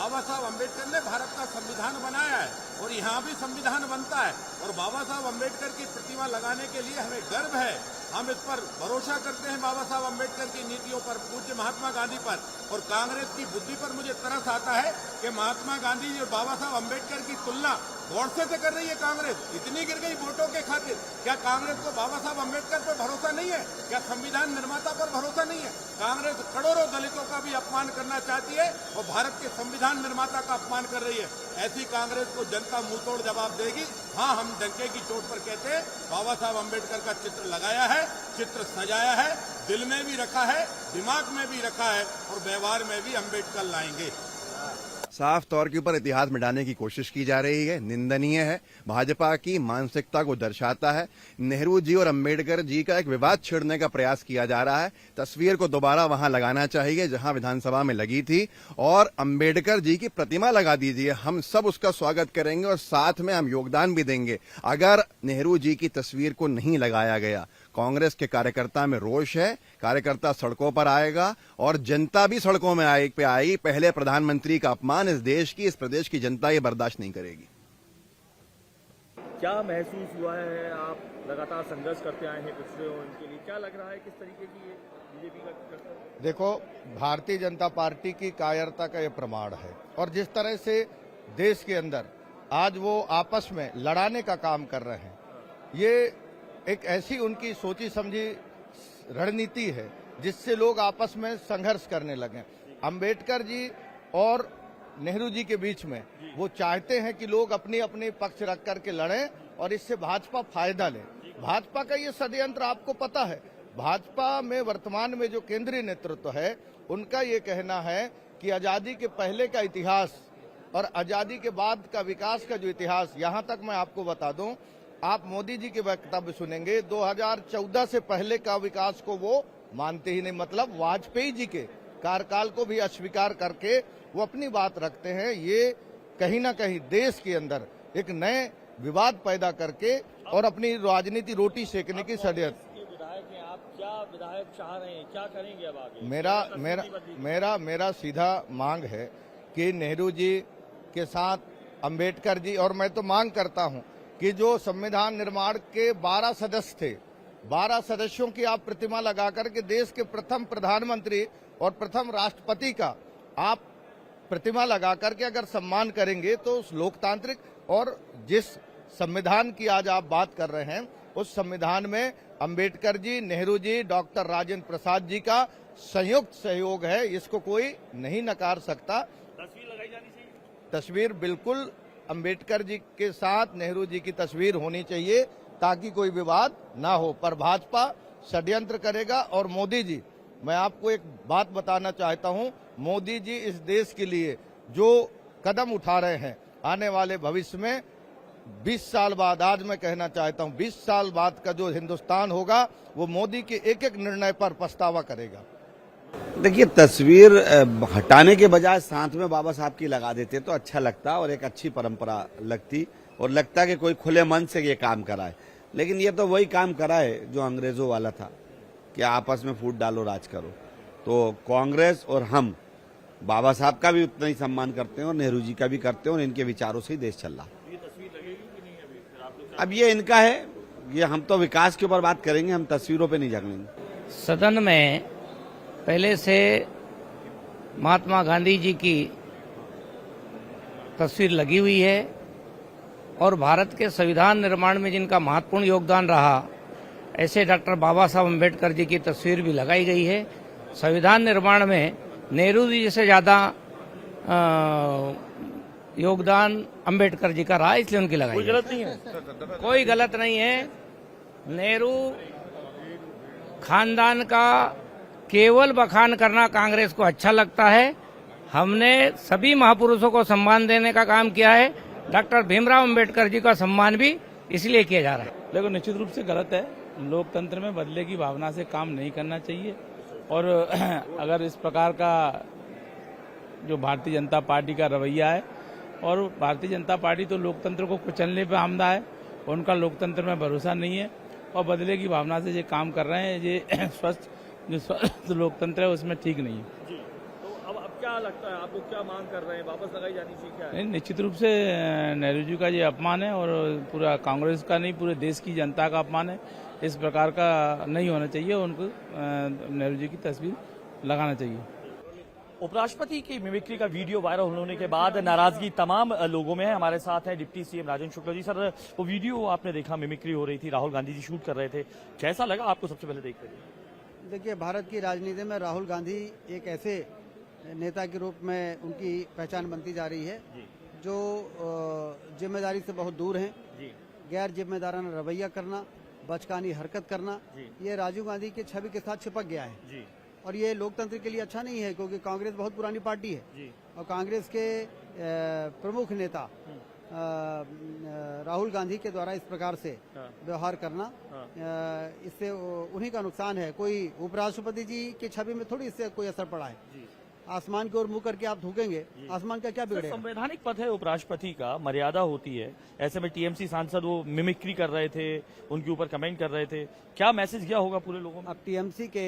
बाबा साहब अम्बेडकर ने भारत का संविधान बनाया है और यहाँ भी संविधान बनता है और बाबा साहब अम्बेडकर की प्रतिमा लगाने के लिए हमें गर्व है। हम इस पर भरोसा करते हैं, बाबा साहब अम्बेडकर की नीतियों पर, पूज्य महात्मा गांधी पर। और कांग्रेस की बुद्धि पर मुझे तरस आता है कि महात्मा गांधी जी और बाबा साहब अम्बेडकर की तुलना गौडसे से कर रही है कांग्रेस। इतनी गिर गई वोटों के खातिर। क्या कांग्रेस को बाबा साहब अम्बेडकर पर भरोसा नहीं है? क्या संविधान निर्माता पर भरोसा नहीं है? कांग्रेस करोड़ों दलितों का भी अपमान करना चाहती है और भारत के संविधान निर्माता का अपमान कर रही है। ऐसी कांग्रेस को जनता मुंहतोड़ जवाब देगी। हाँ, हम डंके की चोट पर कहते हैं, बाबा साहब अम्बेडकर का चित्र लगाया है, चित्र सजाया है, दिल में भी रखा है, दिमाग में भी रखा है और व्यवहार में भी अम्बेडकर लाएंगे। साफ तौर के ऊपर इतिहास मिटाने की कोशिश की जा रही है, निंदनीय है, भाजपा की मानसिकता को दर्शाता है। नेहरू जी और अंबेडकर जी का एक विवाद छेड़ने का प्रयास किया जा रहा है। तस्वीर को दोबारा वहां लगाना चाहिए जहां विधानसभा में लगी थी और अंबेडकर जी की प्रतिमा लगा दीजिए। हम सब उसका स्वागत करेंगे और साथ में हम योगदान भी देंगे। अगर नेहरू जी की तस्वीर को नहीं लगाया गया, कांग्रेस के कार्यकर्ता में रोष है, कार्यकर्ता सड़कों पर आएगा और जनता भी सड़कों में आएगी। पहले प्रधानमंत्री का अपमान इस देश की, इस प्रदेश की जनता ये बर्दाश्त नहीं करेगी। क्या महसूस हुआ है? आप लगातार संघर्ष करते आए हैं पिछले, उनके लिए क्या लग रहा है, किस तरीके की ये बीजेपी का करता है? देखो, भारतीय जनता पार्टी की कायरता का ये प्रमाण है और जिस तरह से देश के अंदर आज वो आपस में लड़ाने का काम कर रहे हैं, ये एक ऐसी उनकी सोची समझी रणनीति है जिससे लोग आपस में संघर्ष करने लगे। अंबेडकर जी और नेहरू जी के बीच में वो चाहते हैं कि लोग अपनी अपनी पक्ष रख करके लड़ें और इससे भाजपा फायदा ले। भाजपा का ये षड्यंत्र आपको पता है। भाजपा में वर्तमान में जो केंद्रीय नेतृत्व है, उनका ये कहना है कि आजादी के पहले का इतिहास और आजादी के बाद का विकास का जो इतिहास, यहां तक मैं आपको बता दूं, आप मोदी जी के वक्तव्य सुनेंगे, 2014 से पहले का विकास को वो मानते ही नहीं। मतलब वाजपेयी जी के कार्यकाल को भी अस्वीकार करके वो अपनी बात रखते हैं। ये कहीं ना कहीं देश के अंदर एक नए विवाद पैदा करके और अपनी राजनीति रोटी सेकने की षड्यंत्र। विधायक हैं आप, क्या विधायक चाह रहे हैं, क्या करेंगे अब आगे? मेरा सीधा मांग है कि नेहरू जी के साथ अंबेडकर जी, और मैं तो मांग करता हूं कि जो संविधान निर्माण के 12 सदस्य थे, 12 सदस्यों की आप प्रतिमा लगा करके देश के प्रथम प्रधानमंत्री और प्रथम राष्ट्रपति का आप प्रतिमा लगा करके अगर सम्मान करेंगे तो उस लोकतांत्रिक और जिस संविधान की आज आप बात कर रहे हैं, उस संविधान में अंबेडकर जी, नेहरू जी, डॉक्टर राजेंद्र प्रसाद जी का संयुक्त सहयोग है। इसको कोई नहीं नकार सकता। तस्वीर लगाई जानी चाहिए। तस्वीर बिल्कुल अंबेडकर जी के साथ नेहरू जी की तस्वीर होनी चाहिए ताकि कोई विवाद ना हो। पर भाजपा षड्यंत्र करेगा। और मोदी जी, मैं आपको एक बात बताना चाहता हूं, मोदी जी इस देश के लिए जो कदम उठा रहे हैं, आने वाले भविष्य में 20 साल बाद, आज मैं कहना चाहता हूं 20 साल बाद का जो हिंदुस्तान होगा वो मोदी के एक एक निर्णय पर पछतावा करेगा। देखिए, तस्वीर हटाने के बजाय साथ में बाबा साहब की लगा देते तो अच्छा लगता और एक अच्छी परंपरा लगती और लगता कि कोई खुले मन से ये काम कराए। लेकिन ये तो वही काम कराए जो अंग्रेजों वाला था कि आपस में फूट डालो, राज करो। तो कांग्रेस और हम बाबा साहब का भी उतना ही सम्मान करते हैं और नेहरू जी का भी करते हैं और इनके विचारों से ही देश चल रहा। ये तस्वीर लगेगी कि नहीं अभी? अब ये इनका है, ये हम तो विकास के ऊपर बात करेंगे, हम तस्वीरों पे नहीं झगड़ेंगे। सदन में पहले से महात्मा गांधी जी की तस्वीर लगी हुई है और भारत के संविधान निर्माण में जिनका महत्वपूर्ण योगदान रहा, ऐसे डॉक्टर बाबा साहब अम्बेडकर जी की तस्वीर भी लगाई गई है। संविधान निर्माण में नेहरू जी से ज्यादा योगदान अम्बेडकर जी का रहा, इसलिए उनकी लगाई। कोई गलत नहीं है? कोई गलत नहीं है। नेहरू खानदान का केवल बखान करना कांग्रेस को अच्छा लगता है। हमने सभी महापुरुषों को सम्मान देने का काम किया है। डॉक्टर भीमराव अंबेडकर जी का सम्मान भी इसलिए किया जा रहा है। देखो, निश्चित रूप से गलत है। लोकतंत्र में बदले की भावना से काम नहीं करना चाहिए और अगर इस प्रकार का जो भारतीय जनता पार्टी का रवैया है, और भारतीय जनता पार्टी तो लोकतंत्र को कुचलने पे आमदा है, उनका लोकतंत्र में भरोसा नहीं है और बदले की भावना से ये काम कर रहे हैं। ये स्वस्थ जो लोकतंत्र है उसमें ठीक नहीं है। जी, तो अब क्या लगता है आपको, क्या मांग कर रहे हैं, वापस लगाई जानी चाहिए, क्या है? नहीं, निश्चित रूप से नेहरू जी का ये अपमान है और पूरा कांग्रेस का नहीं पूरे देश की जनता का अपमान है। इस प्रकार का नहीं होना चाहिए, उनको नेहरू जी की तस्वीर लगाना चाहिए। उपराष्ट्रपति की मिमिक्री का वीडियो वायरल होने के बाद नाराजगी तमाम लोगों में है। हमारे साथ हैं डिप्टी सीएम राजन शुक्ला जी। सर, वो वीडियो आपने देखा, मिमिक्री हो रही थी, राहुल गांधी जी शूट कर रहे थे, कैसा लगा आपको सबसे पहले देख कर? देखिए, भारत की राजनीति में राहुल गांधी एक ऐसे नेता के रूप में उनकी पहचान बनती जा रही है जो जिम्मेदारी से बहुत दूर हैं। गैर जिम्मेदाराना रवैया करना, बचकानी हरकत करना, ये राजीव गांधी की छवि के साथ चिपक गया है और ये लोकतंत्र के लिए अच्छा नहीं है, क्योंकि कांग्रेस बहुत पुरानी पार्टी है और कांग्रेस के प्रमुख नेता राहुल गांधी के द्वारा इस प्रकार से व्यवहार करना, इससे उन्हीं का नुकसान है। कोई उपराष्ट्रपति जी की छवि में थोड़ी इससे कोई असर पड़ा है। आसमान की ओर मुंह करके आप थूकेंगे, आसमान का क्या बिगड़ेगा? संवैधानिक पद है उपराष्ट्रपति का, मर्यादा होती है। ऐसे में टीएमसी सांसद वो मिमिक्री कर रहे थे, उनके ऊपर कमेंट कर रहे थे, क्या मैसेज गया होगा पूरे लोगों में? अब टीएमसी के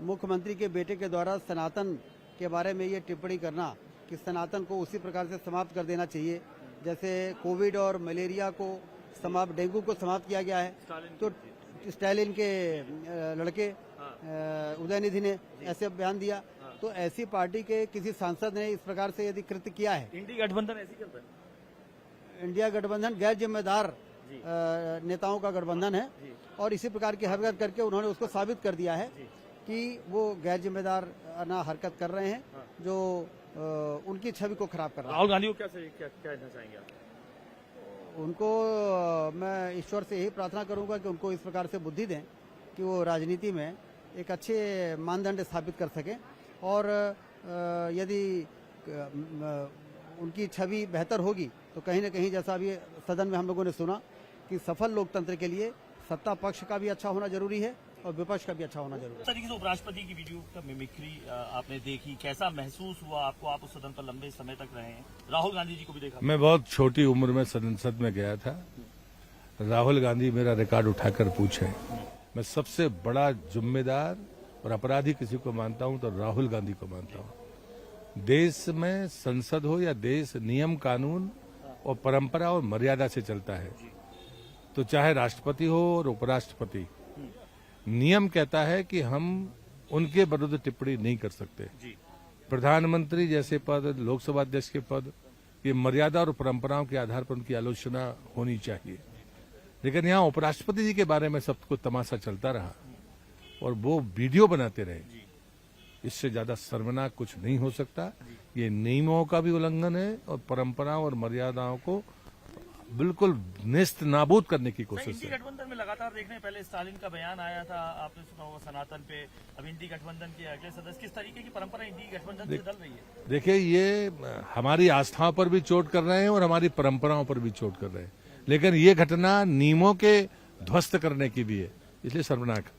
मुख्यमंत्री के बेटे के द्वारा सनातन के बारे में ये टिप्पणी करना कि सनातन को उसी प्रकार से समाप्त कर देना चाहिए जैसे कोविड और मलेरिया को समाप्त, डेंगू को समाप्त किया गया है, तो स्टालिन के लड़के उदयनिधि ने ऐसे बयान दिया। तो ऐसी पार्टी के किसी सांसद ने इस प्रकार से यदि कृत्य किया है, इंडिया गठबंधन ऐसी करता है। इंडिया गठबंधन गैर जिम्मेदार नेताओं का गठबंधन है और इसी प्रकार की हरकत करके उन्होंने उसको साबित कर दिया है कि वो गैर जिम्मेदार ना हरकत कर रहे हैं जो उनकी छवि को खराब कर रहा है। राहुल गांधी को क्या कहना चाहेंगे आप? उनको मैं ईश्वर से यही प्रार्थना करूंगा कि उनको इस प्रकार से बुद्धि दें कि वो राजनीति में एक अच्छे मानदंड स्थापित कर सकें और यदि उनकी छवि बेहतर होगी तो कहीं न कहीं, जैसा अभी सदन में हम लोगों ने सुना, कि सफल लोकतंत्र के लिए सत्ता पक्ष का भी अच्छा होना जरूरी है और विपक्ष का भी अच्छा होना जरूरी है। तरीके से उपराष्ट्रपति की वीडियो का मिमिक्री आपने देखी, कैसा महसूस हुआ आपको? आप उस सदन पर लंबे समय तक रहे हैं, राहुल गांधी जी को भी देखा। मैं बहुत छोटी उम्र में संसद में गया था। राहुल गांधी मेरा रिकॉर्ड उठाकर पूछे, मैं सबसे बड़ा जिम्मेदार और अपराधी किसी को मानता हूं तो राहुल गांधी को मानता हूं। देश में संसद हो या देश नियम कानून और परंपरा और मर्यादा से चलता है, तो चाहे राष्ट्रपति हो और उपराष्ट्रपति, नियम कहता है कि हम उनके विरुद्ध टिप्पणी नहीं कर सकते। प्रधानमंत्री जैसे पद, लोकसभा अध्यक्ष के पद, ये मर्यादा और परंपराओं के आधार पर उनकी आलोचना होनी चाहिए। लेकिन यहाँ उपराष्ट्रपति जी के बारे में सबको तमाशा चलता रहा और वो वीडियो बनाते रहे, इससे ज्यादा शर्मनाक कुछ नहीं हो सकता। ये नियमों का भी उल्लंघन है और परंपराओं और मर्यादाओं को बिल्कुल नेस्त नाबूद करने की कोशिश है। इंडी गठबंधन में लगातार देखने, पहले स्टालिन का बयान आया था, आपने सुना होगा सनातन पे, अब इंडी गठबंधन के अगले सदस्य, किस तरीके की परंपरा इंडी गठबंधन से डल रही है? देखिए, ये हमारी आस्थाओं पर भी चोट कर रहे हैं और हमारी परंपराओं पर भी चोट कर रहे हैं, लेकिन ये घटना नियमों के ध्वस्त करने की भी है, इसलिए शर्मनाक।